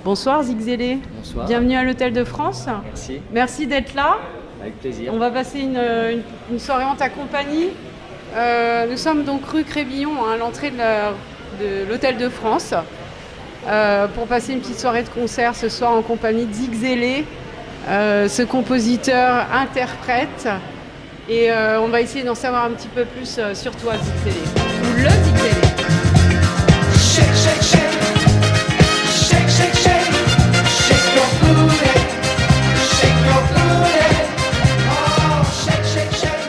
Bonsoir Zigzélé. Bonsoir. Bienvenue à l'Hôtel de France. Merci. Merci d'être là. Avec plaisir. On va passer une soirée en ta compagnie. Nous sommes donc rue Crébillon, à l'entrée de l'Hôtel de France, pour passer une petite soirée de concert ce soir en compagnie de Zigzélé, ce compositeur interprète. Et on va essayer d'en savoir un petit peu plus sur toi, Zigzélé. Ou le Zigzélé. Shake, shake, shake. Shake, shake, shake. Shake your booty. Shake your booty. Oh, shake, shake, shake.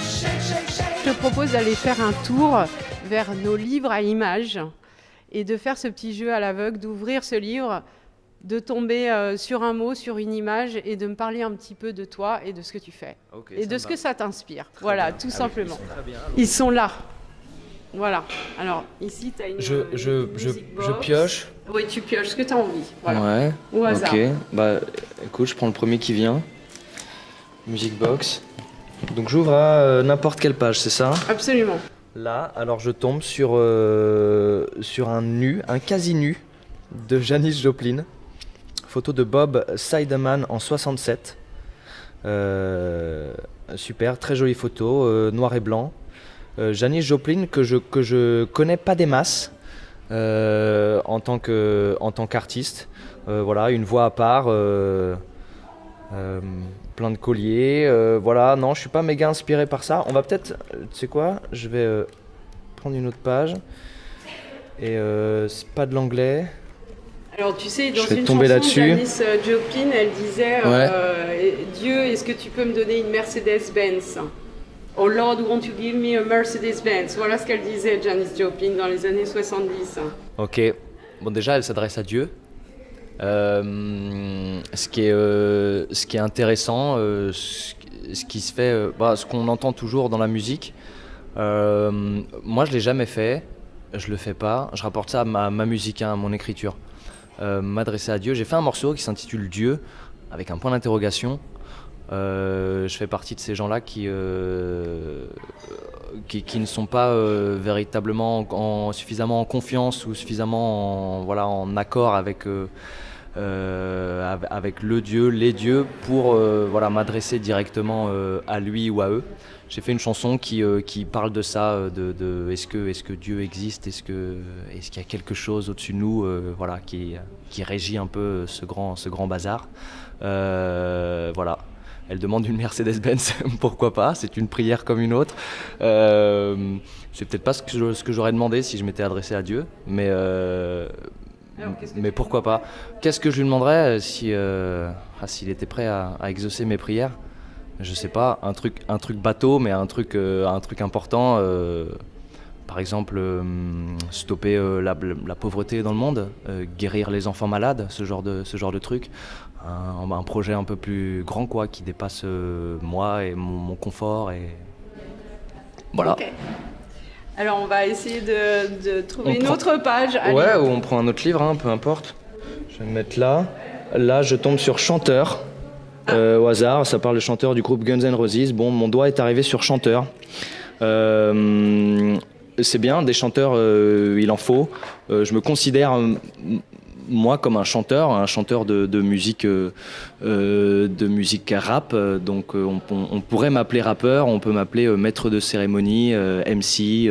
Shake, shake, shake. Je te propose d'aller faire un tour vers nos livres à images et de faire ce petit jeu à l'aveugle, d'ouvrir ce livre, de tomber sur un mot, sur une image et de me parler un petit peu de toi et de ce que tu fais. Ok, Et de ce que ça t'inspire. Voilà, bien. tout Ah oui, simplement. très bien. Ils sont là. Voilà. Alors, ici, tu as une music box. Je pioche. Oui, tu pioches ce que tu as envie. Voilà. Ouais. Au hasard. Ok. Bah, écoute, je prends le premier qui vient. Music box. Donc j'ouvre à n'importe quelle page, c'est ça? Absolument. Là, alors je tombe sur un quasi nu de Janis Joplin. Photo de Bob Sideman en 67. Super, très jolie photo, noir et blanc. Janis Joplin que je connais pas des masses en tant qu'artiste. Voilà, une voix à part, plein de colliers. Voilà, non, je suis pas méga inspiré par ça. On va peut-être, tu sais quoi, je vais prendre une autre page. Et c'est pas de l'anglais. Alors, tu sais, dans Je vais une tomber chanson, là-dessus. Janis Joplin, elle disait Dieu, est-ce que tu peux me donner une Mercedes-Benz? Oh Lord, won't you give me a Mercedes-Benz? Voilà ce qu'elle disait, Janis Joplin, dans les années 70. Ok, bon déjà elle s'adresse à Dieu. Ce qui est intéressant, ce qui se fait, ce qu'on entend toujours dans la musique. Moi je l'ai jamais fait, je le fais pas. Je rapporte ça à ma musique, à mon écriture. M'adresser à Dieu. J'ai fait un morceau qui s'intitule Dieu avec un point d'interrogation. Je fais partie de ces gens-là qui ne sont pas véritablement suffisamment en confiance ou suffisamment en accord avec le Dieu, les dieux, pour m'adresser directement à lui ou à eux. J'ai fait une chanson qui parle de ça, de est-ce que Dieu existe, est-ce qu'il y a quelque chose au-dessus de nous, qui régit un peu ce grand bazar. Voilà. Elle demande une Mercedes-Benz, pourquoi pas, c'est une prière comme une autre. C'est peut-être pas ce que j'aurais demandé si je m'étais adressé à Dieu, mais pourquoi pas. Qu'est-ce que je lui demanderais s'il était prêt à exaucer mes prières? Je sais pas, un truc bateau, mais un truc important. Par exemple, stopper la pauvreté dans le monde, guérir les enfants malades, ce genre de truc. Un projet un peu plus grand, quoi, qui dépasse moi et mon confort. Et voilà. Okay. Alors, on va essayer de trouver une autre page. Ouais, ou on prend un autre livre, peu importe. Je vais me mettre là. Là, je tombe sur Chanteur. Au hasard, ça parle de chanteur du groupe Guns N' Roses. Bon, mon doigt est arrivé sur Chanteur. C'est bien, des chanteurs, il en faut. Je me considère, moi, comme un chanteur de musique rap. Donc, on pourrait m'appeler rappeur, on peut m'appeler maître de cérémonie, MC,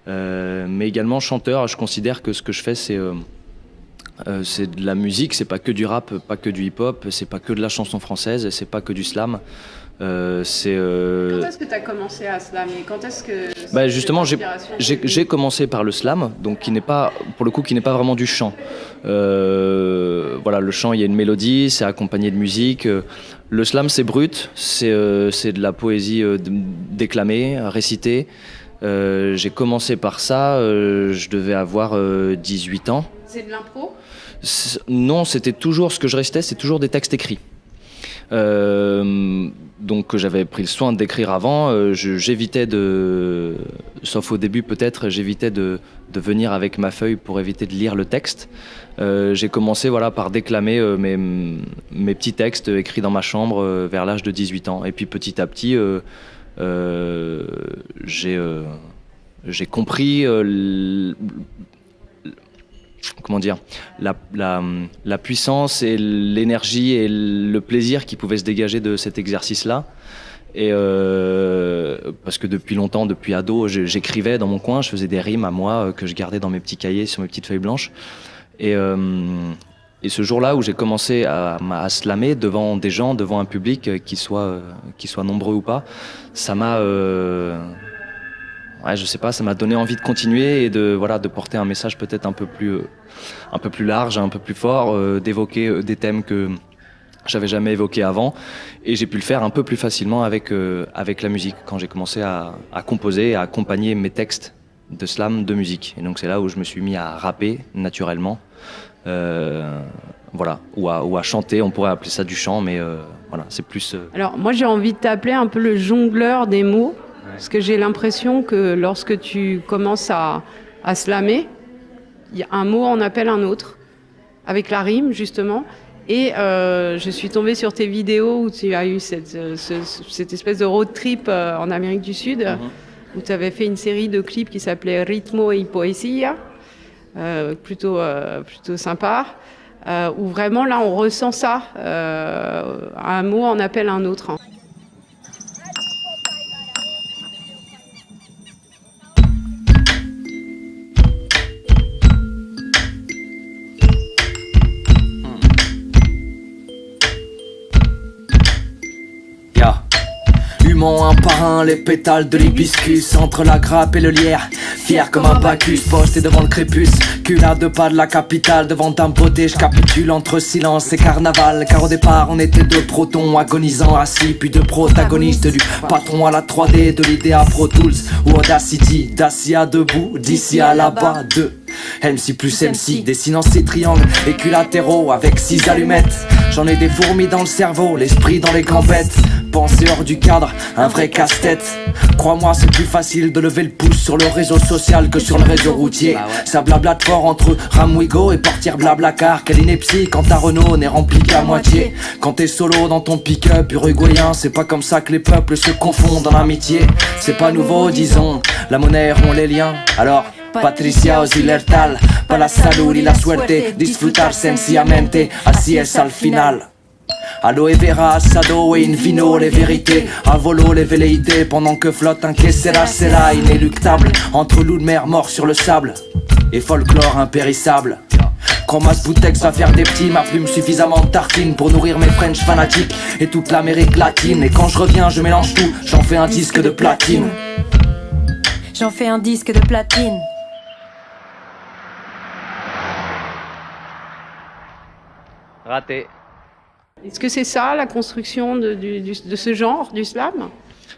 mais également chanteur. Je considère que ce que je fais, c'est de la musique, c'est pas que du rap, pas que du hip-hop, c'est pas que de la chanson française, c'est pas que du slam. Quand est-ce que tu as commencé à slammer? Quand est-ce que justement, j'ai commencé par le slam, donc qui n'est pas vraiment du chant. Le chant, il y a une mélodie, c'est accompagné de musique. Le slam, c'est brut, c'est de la poésie déclamée, récitée. J'ai commencé par ça, je devais avoir 18 ans. C'est de l'impro? Non, c'était toujours ce que je restais, c'est toujours des textes écrits. Donc j'avais pris le soin d'écrire avant, j'évitais sauf au début peut-être, j'évitais de venir avec ma feuille pour éviter de lire le texte. J'ai commencé par déclamer mes petits textes écrits dans ma chambre vers l'âge de 18 ans. Et puis petit à petit, j'ai compris comment dire, la puissance et l'énergie et le plaisir qui pouvaient se dégager de cet exercice-là. Et parce que depuis longtemps, depuis ado, j'écrivais dans mon coin, je faisais des rimes à moi que je gardais dans mes petits cahiers sur mes petites feuilles blanches. Et ce jour-là où j'ai commencé à slammer devant des gens, devant un public, qui soit nombreux ou pas, ça m'a, ouais, je sais pas, ça m'a donné envie de continuer et de porter un message peut-être un peu plus large, un peu plus fort, d'évoquer des thèmes que j'avais jamais évoqués avant, et j'ai pu le faire un peu plus facilement avec la musique quand j'ai commencé à composer, à accompagner mes textes de slam de musique. Et donc c'est là où je me suis mis à rapper naturellement, voilà, ou à chanter. On pourrait appeler ça du chant, mais voilà, c'est plus. Alors moi j'ai envie de t'appeler un peu le jongleur des mots, parce que j'ai l'impression que lorsque tu commences à slammer, un mot en appelle un autre, avec la rime justement. Et je suis tombée sur tes vidéos où tu as eu cette espèce de road trip en Amérique du Sud, où tu avais fait une série de clips qui s'appelait Ritmo y Poesia, plutôt sympa, où vraiment là on ressent ça, un mot en appelle un autre. Humant un par un, les pétales de l'hibiscus entre la grappe et le lierre. Fier comme un Bacchus, posté devant le crépus. Cul à 2 pas de la capitale, devant un beauté, je capitule entre silence et carnaval. Car au départ on était 2 protons agonisants assis, puis 2 protagonistes, du patron à la 3D, de l'idée à Pro Tools ou Audacity. Dacia debout, d'ici à là-bas, 2 MC plus MC, dessinant ces triangles équilatéraux avec 6 allumettes. J'en ai des fourmis dans le cerveau, l'esprit dans les gambettes. Penser hors du cadre, un vrai casse-tête. Crois-moi, c'est plus facile de lever le pouce sur le réseau social que sur le réseau routier. Ça blablate fort entre Ramwigo et Portière Blablacar. Quelle ineptie quand ta Renault n'est remplie qu'à moitié. Quand t'es solo dans ton pick-up uruguayen, c'est pas comme ça que les peuples se confondent en amitié. C'est pas nouveau, disons, la monnaie rompt les liens. Alors Patricia o Zilertal, pa la salud y la suerte, disfrutar sencillamente, así es al final. Aloe vera, assado et in vino, les vérités, à volo les velléités, pendant que flotte un que sera inéluctable, entre loups de mer morts sur le sable, et folklore impérissable. Quand ma bouteille va faire des petits, ma plume suffisamment tartine pour nourrir mes French fanatiques et toute l'Amérique latine. Et quand je reviens, je mélange tout, j'en fais un disque de platine. J'en fais un disque de platine. Raté. Est-ce que c'est ça la construction de ce genre, du slam ?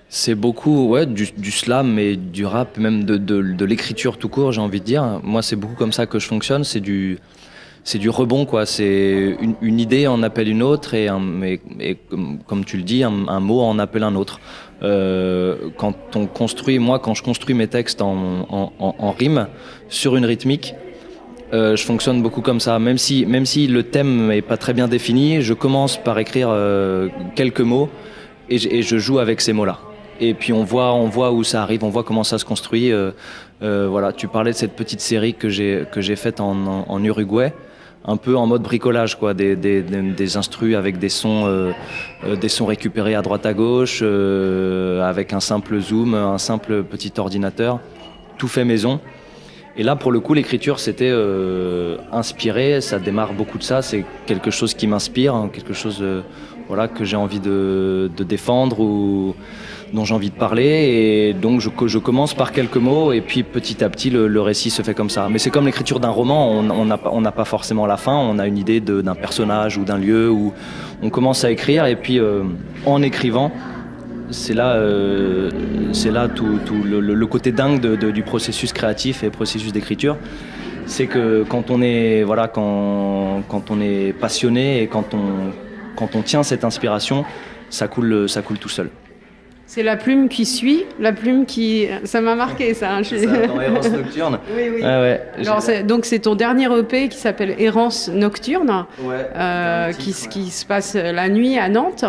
C'est beaucoup, ouais, du slam et du rap, même de l'écriture tout court, j'ai envie de dire. Moi, c'est beaucoup comme ça que je fonctionne. C'est du rebond, quoi. C'est une idée en appelle une autre et comme tu le dis, un mot en appelle un autre. Quand je construis mes textes en rime sur une rythmique, je fonctionne beaucoup comme ça. Même si le thème n'est pas très bien défini, je commence par écrire quelques mots et je joue avec ces mots-là. Et puis on voit où ça arrive, on voit comment ça se construit. Voilà, tu parlais de cette petite série que j'ai faite en Uruguay, un peu en mode bricolage, quoi, des instrus avec des sons récupérés à droite à gauche, avec un simple zoom, un simple petit ordinateur, tout fait maison. Et là, pour le coup, l'écriture, c'était inspiré, ça démarre beaucoup de ça, c'est quelque chose qui m'inspire, hein, quelque chose voilà, que j'ai envie de défendre ou dont j'ai envie de parler. Et donc, je commence par quelques mots et puis petit à petit, le récit se fait comme ça. Mais c'est comme l'écriture d'un roman, on n'a pas forcément la fin, on a une idée d'un personnage ou d'un lieu où on commence à écrire et puis en écrivant, c'est là tout le côté dingue du processus créatif et processus d'écriture. C'est que quand on est passionné et quand on tient cette inspiration, ça coule tout seul. C'est la plume qui suit, la plume qui... Ça m'a marqué, ça. Hein, c'est ça, dans Errance Nocturne. Oui. Ah ouais, alors, donc c'est ton dernier EP qui s'appelle Errance Nocturne, ouais, qui se passe la nuit à Nantes.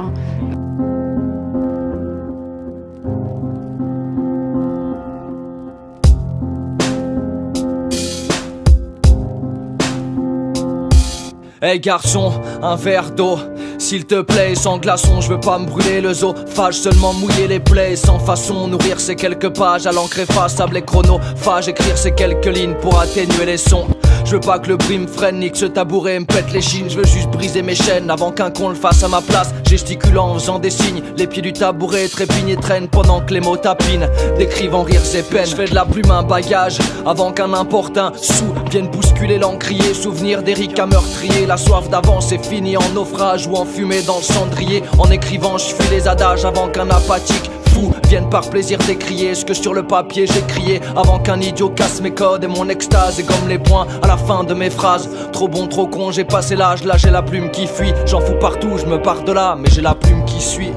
Hey garçon, un verre d'eau, s'il te plaît, sans glaçon, je veux pas me brûler le zoo. Fâche seulement mouiller les plaies, sans façon, nourrir ces quelques pages à l'encre effaçable et chronophage, écrire ces quelques lignes pour atténuer les sons. Je veux pas que le bruit me freine, ni que ce tabouret me pète les chines. Je veux juste briser mes chaînes avant qu'un con le fasse à ma place, gesticulant en faisant des signes. Les pieds du tabouret trépignent et traînent pendant que les mots tapinent, décrivant rires et peines. Je fais de la plume un bagage avant qu'un importun sous vienne bousculer l'encrier. Souvenir d'Éric à meurtrier, la soif d'avance est finie en naufrage ou en fumée dans le cendrier. En écrivant je fuis les adages avant qu'un apathique fou vienne par plaisir décrier ce que sur le papier j'ai crié, avant qu'un idiot casse mes codes et mon extase et gomme les points à la fin de mes phrases. Trop bon, trop con, j'ai passé l'âge, là j'ai la plume qui fuit. J'en fous partout, je me pars de là, mais j'ai la plume qui suit.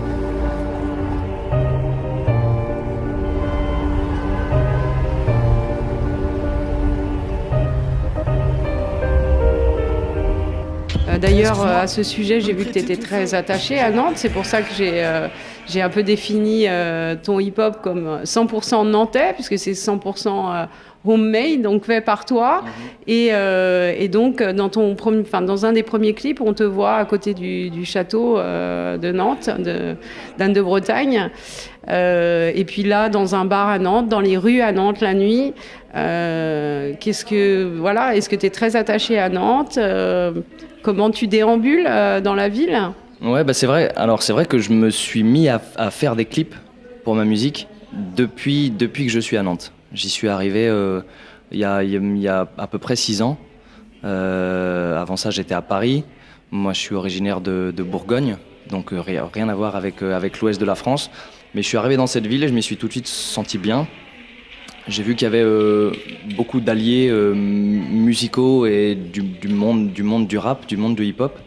D'ailleurs, à ce sujet, j'ai vu que tu étais très attaché à Nantes. C'est pour ça que j'ai un peu défini ton hip-hop comme 100% nantais, puisque c'est 100% homemade, donc fait par toi. Et donc, dans un des premiers clips, on te voit à côté du château de Nantes, d'Anne de Bretagne. Et puis là, dans un bar à Nantes, dans les rues à Nantes la nuit. Est-ce que tu es très attaché à Nantes? Comment tu déambules dans la ville? Ouais, bah c'est vrai. Alors c'est vrai que je me suis mis à faire des clips pour ma musique depuis que je suis à Nantes. J'y suis arrivé il y a à peu près 6 ans. Avant ça, j'étais à Paris. Moi, je suis originaire de Bourgogne, donc rien à voir avec l'ouest de la France. Mais je suis arrivé dans cette ville et je m'y suis tout de suite senti bien. J'ai vu qu'il y avait beaucoup d'alliés musicaux et du monde du rap, du monde du hip-hop,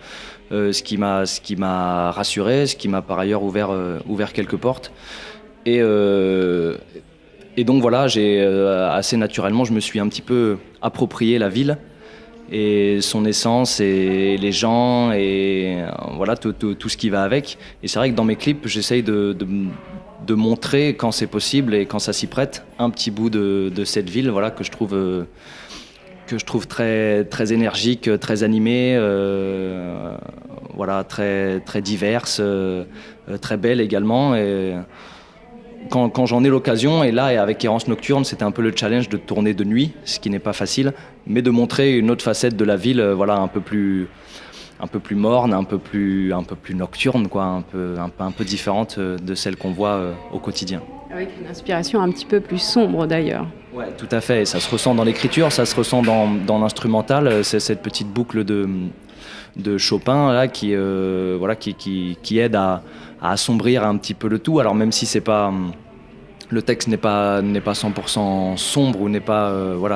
ce qui m'a rassuré, ce qui m'a par ailleurs ouvert quelques portes. Et donc voilà, assez naturellement, je me suis un petit peu approprié la ville et son essence et les gens et voilà tout ce qui va avec. Et c'est vrai que dans mes clips, j'essaye de montrer quand c'est possible et quand ça s'y prête un petit bout de cette ville, voilà, que je trouve très très énergique, très animée, voilà, très très diverse, très belle également. Et quand j'en ai l'occasion, et là et avec Errance Nocturne, c'était un peu le challenge de tourner de nuit, ce qui n'est pas facile, mais de montrer une autre facette de la ville, voilà, un peu plus morne, un peu plus nocturne, quoi, un peu différente de celle qu'on voit au quotidien. Avec une inspiration un petit peu plus sombre d'ailleurs. Ouais, tout à fait. Et ça se ressent dans l'écriture, ça se ressent dans l'instrumental. C'est cette petite boucle de Chopin là qui aide à assombrir un petit peu le tout. Alors même si c'est pas le texte n'est pas 100% sombre ou n'est pas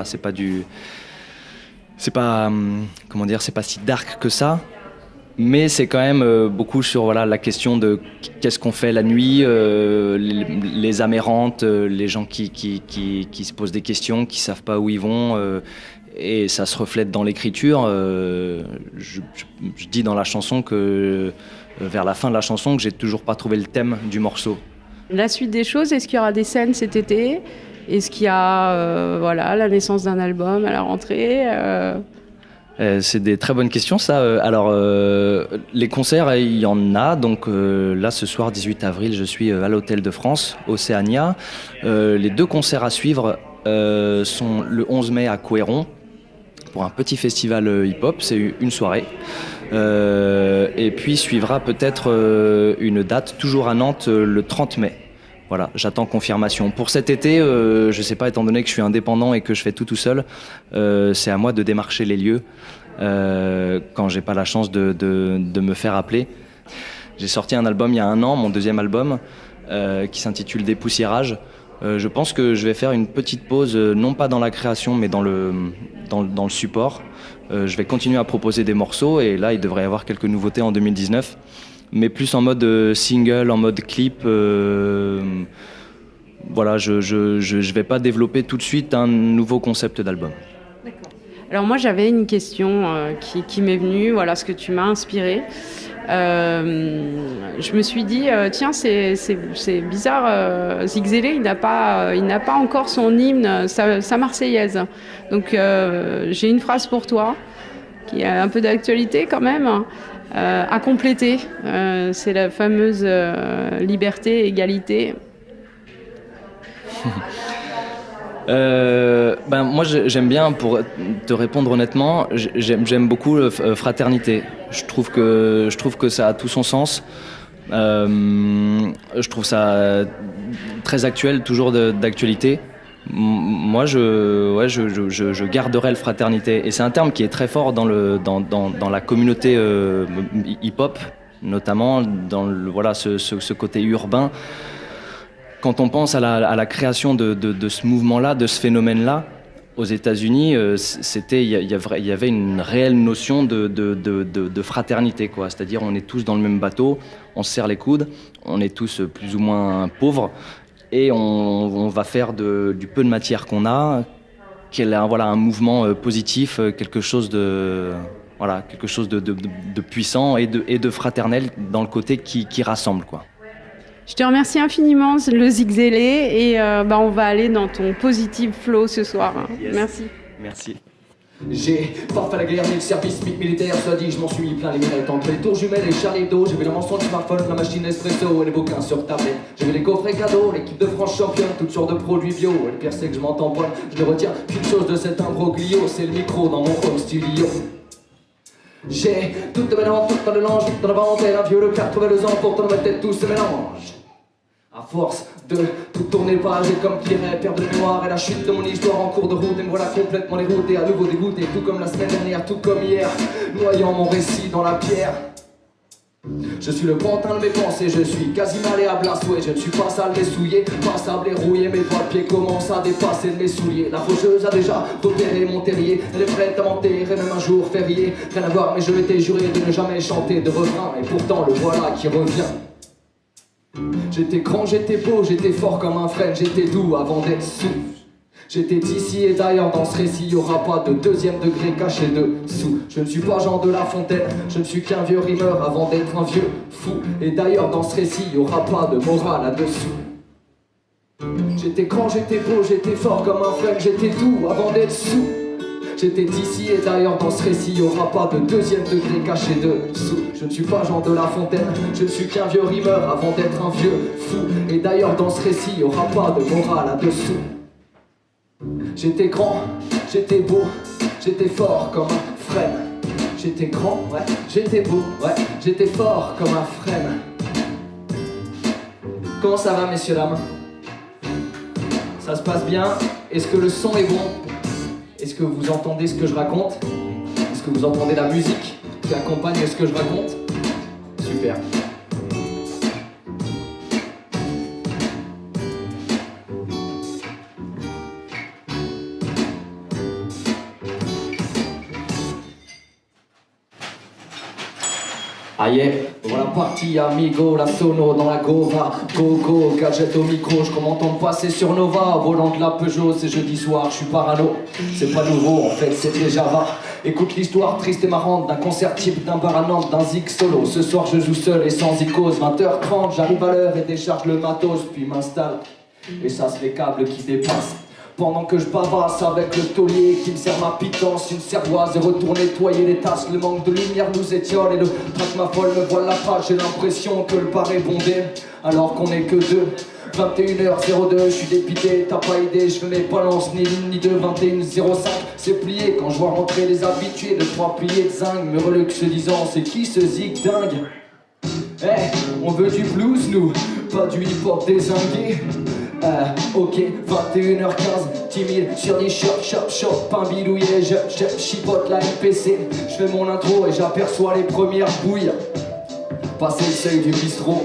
c'est pas si dark que ça, mais c'est quand même beaucoup sur la question de qu'est-ce qu'on fait la nuit, les âmes errantes, les gens qui se posent des questions, qui savent pas où ils vont, et ça se reflète dans l'écriture. Je dis dans la chanson que vers la fin de la chanson que j'ai toujours pas trouvé le thème du morceau. La suite des choses, est-ce qu'il y aura des scènes cet été? Est-ce qu'il y a la naissance d'un album à la rentrée? C'est des très bonnes questions, ça. Alors, les concerts, il y en a. Donc là, ce soir, 18 avril, je suis à l'Hôtel de France, Océania. Les 2 concerts à suivre sont le 11 mai à Couëron, pour un petit festival hip-hop. C'est une soirée. Et puis suivra peut-être une date, toujours à Nantes, le 30 mai. Voilà, j'attends confirmation. Pour cet été, je sais pas, étant donné que je suis indépendant et que je fais tout seul, c'est à moi de démarcher les lieux quand j'ai pas la chance de me faire appeler. J'ai sorti un album il y a 1 an, mon 2e album, qui s'intitule Dépoussiérage. Je pense que je vais faire une petite pause, non pas dans la création, mais dans le support. Je vais continuer à proposer des morceaux et là, il devrait y avoir quelques nouveautés en 2019. Mais plus en mode single, en mode clip. Je vais pas développer tout de suite un nouveau concept d'album. D'accord. Alors moi j'avais une question qui m'est venue, voilà ce que tu m'as inspiré. Je me suis dit tiens c'est bizarre, Zigzélé il n'a pas encore son hymne, sa Marseillaise. Donc j'ai une phrase pour toi. qui a un peu d'actualité quand même, à compléter. C'est la fameuse liberté, égalité. Moi j'aime bien, pour te répondre honnêtement, j'aime beaucoup fraternité. Je trouve que ça a tout son sens. Je trouve ça très actuel, toujours d'actualité. Moi je garderai le fraternité, et c'est un terme qui est très fort dans la communauté hip-hop, notamment dans ce côté urbain. Quand on pense à la création de ce mouvement-là, de ce phénomène-là, aux États-Unis, il y avait une réelle notion de fraternité, quoi. C'est-à-dire, on est tous dans le même bateau, on se serre les coudes, on est tous plus ou moins pauvres, et on va faire du peu de matière qu'on a, un mouvement positif, quelque chose de puissant et de fraternel dans le côté qui rassemble, quoi. Je te remercie infiniment, le Zigzélé, et on va aller dans ton positive flow ce soir. Yes. Merci. Merci. J'ai pas fait la guerre ni le service militaire, ça dit, je m'en suis mis plein les mirettes entre les tours jumelles et Charlie Hebdo. J'ai vu le mensonge, le smartphone, la machine espresso et les bouquins sur tablette. J'ai vu les coffrets cadeaux, l'équipe de France championne, toutes sortes de produits bio. Et le pire c'est que je m'entends pas, je ne retiens qu'une chose de cet imbroglio, c'est le micro dans mon home studio. J'ai tout mélange, tout dans le mélange, tout dans la ventelle, un vieux le 82 ans, pourtant dans ma tête tout se mélange. À force de tout tourner page et comme qui dirait perdre de mémoire et la chute de mon histoire en cours de route, et me voilà complètement dérouté, à nouveau dégoûté, tout comme la semaine dernière, tout comme hier, noyant mon récit dans la pierre. Je suis le pantin de mes pensées, je suis quasi malléable à souhait. Je ne suis pas sale mais souillé, pas sable et rouillé. Mes doigts de pied commencent à dépasser de mes souliers. La faucheuse a déjà repéré mon terrier, elle est prête à m'enterrer même un jour férié. Rien à voir mais je m'étais juré de ne jamais chanter de refrain, et pourtant le voilà qui revient. J'étais grand, j'étais beau, j'étais fort comme un frêne, j'étais doux avant d'être sous. J'étais d'ici et d'ailleurs dans ce récit, y'aura pas de deuxième degré caché dessous. Je ne suis pas Jean de La Fontaine, je ne suis qu'un vieux rimeur avant d'être un vieux fou. Et d'ailleurs dans ce récit, y'aura pas de morale là-dessous. J'étais grand, j'étais beau, j'étais fort comme un frêne, j'étais doux avant d'être sous. J'étais d'ici et d'ailleurs dans ce récit, y'aura pas de deuxième degré caché dessous. Je ne suis pas Jean de La Fontaine, je ne suis qu'un vieux rimeur avant d'être un vieux fou. Et d'ailleurs dans ce récit, y'aura pas de morale là-dessous. J'étais grand, j'étais beau, j'étais fort comme un frêne. J'étais grand, ouais, j'étais beau, ouais, j'étais fort comme un frêne. Comment ça va, messieurs, dames? Ça se passe bien? Est-ce que le son est bon? Est-ce que vous entendez ce que je raconte? Est-ce que vous entendez la musique qui accompagne ce que je raconte? Super. Aïe, voilà parti amigo, la sono dans la gova. Go go, gadget au micro, je m'entends passer sur Nova. Au volant de la Peugeot, c'est jeudi soir, je suis parano. C'est pas nouveau, en fait c'est déjà rare. Écoute l'histoire triste et marrante d'un concert type d'un bar à Nantes, d'un zig solo. Ce soir je joue seul et sans icôse. 20h30, j'arrive à l'heure et décharge le matos, puis m'installe. Et ça c'est les câbles qui dépassent. Pendant que je bavasse avec le taulier qui me sert ma pitance, une cervoise et retourne nettoyer les tasses. Le manque de lumière nous étiole et le trac ma folle me voile la page. J'ai l'impression que le bar est bondé alors qu'on est que deux. 21h02, je suis dépité, t'as pas idée, je fais mes balances ni l'une ni deux. 21h05, c'est plié quand je vois rentrer les habitués de 3 piliers de zinc. Me relux se disant, c'est qui ce zig dingue? Eh, on veut du blues nous, pas du hip-hop dézingué. Ok, 21h15, 10 000 sur 10, chop, pain bidouillé, je chipote la MPC. Je fais mon intro et j'aperçois les premières bouilles passer le seuil du bistrot.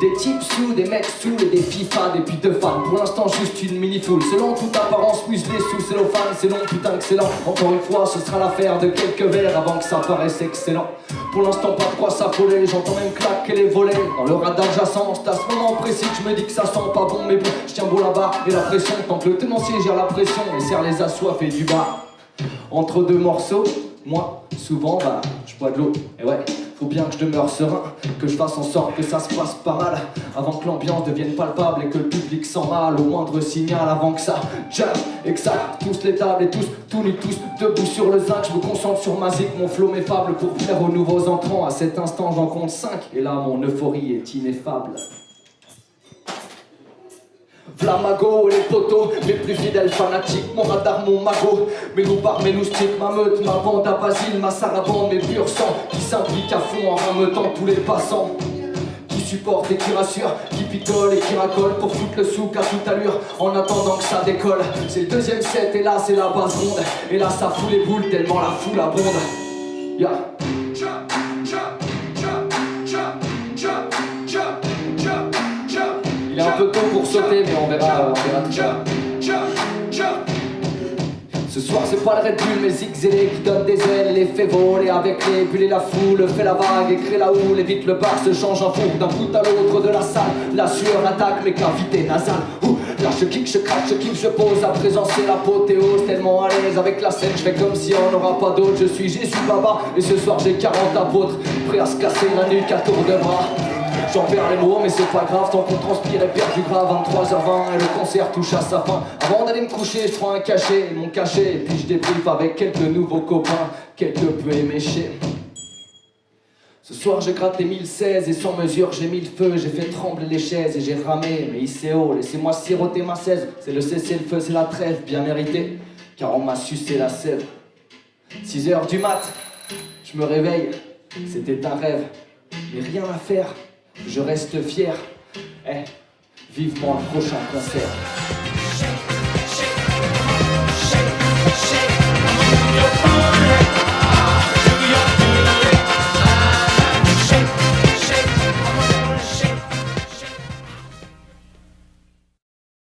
Des types sous, des mecs sous et des fifas, des putes de fans. Pour l'instant juste une mini-foule. Selon toute apparence muselée sous cellophane. C'est long, putain excellent. Encore une fois ce sera l'affaire de quelques verres avant que ça paraisse excellent. Pour l'instant pas de quoi s'affoler. J'entends même claquer les volets dans le radar adjacent. C'est à ce moment précis que je me dis que ça sent pas bon. Mais bon, je tiens beau là-bas et la pression. Tant que le tenancier gère la pression et serre les assoiffés du bar. Entre deux morceaux, moi souvent je bois de l'eau. Et ouais, Faut bien que je demeure serein, que je fasse en sorte que ça se passe pas mal, avant que l'ambiance devienne palpable et que le public sent mal au moindre signal, avant que ça jam et que ça tous les tables et tous nus, tous debout sur le zinc. Je me concentre sur ma zik, mon flow m'est fable pour plaire aux nouveaux entrants. À cet instant j'en compte 5 et là mon euphorie est ineffable. Flamago et les poteaux, mes plus fidèles fanatiques, mon radar, mon magot, mes loups par mes loustiques, ma meute, ma bande à Basile, ma sarabande, mes purs sangs, qui s'impliquent à fond en rameutant tous les passants, qui supportent et qui rassurent, qui picolent et qui racolent pour foutre le souk à toute allure, en attendant que ça décolle. C'est le deuxième set et là c'est la base ronde, et là ça fout les boules tellement la foule abonde. Yeah. Il est un peu tôt pour sauter, mais on verra tout ça. Ce soir c'est pas le Red Bull, mais Zig Zélé qui donne des ailes, les fait voler avec les bulles et la foule, fait la vague et crée la houle, et vite le bar se change en four d'un bout à l'autre de la salle. La sueur attaque mes cavités nasales. Là je kick, je craque, je kiffe, je pose. À présent c'est l'apothéose, tellement à l'aise avec la scène, je fais comme si on n'aura pas d'autre. Je suis Jésus Baba et ce soir j'ai 40 apôtres, prêts à se casser la nuque à tour de bras. J'en perds les mots mais c'est pas grave, tant qu'on transpire et perd du gras. 23h20 et le concert touche à sa fin. Avant d'aller me coucher je prends un cachet, mon cachet, et puis je débriefe avec quelques nouveaux copains, quelques peu éméchés. Ce soir je gratte les 1016 et sans mesure j'ai mis le feu. J'ai fait trembler les chaises et j'ai ramé, mais ICO, laissez-moi siroter ma 16. C'est le cessez-le-feu, c'est la trêve, bien méritée, car on m'a sucé la sève. 6h du mat, je me réveille, c'était un rêve, mais rien à faire, je reste fier. Vivement le prochain concert.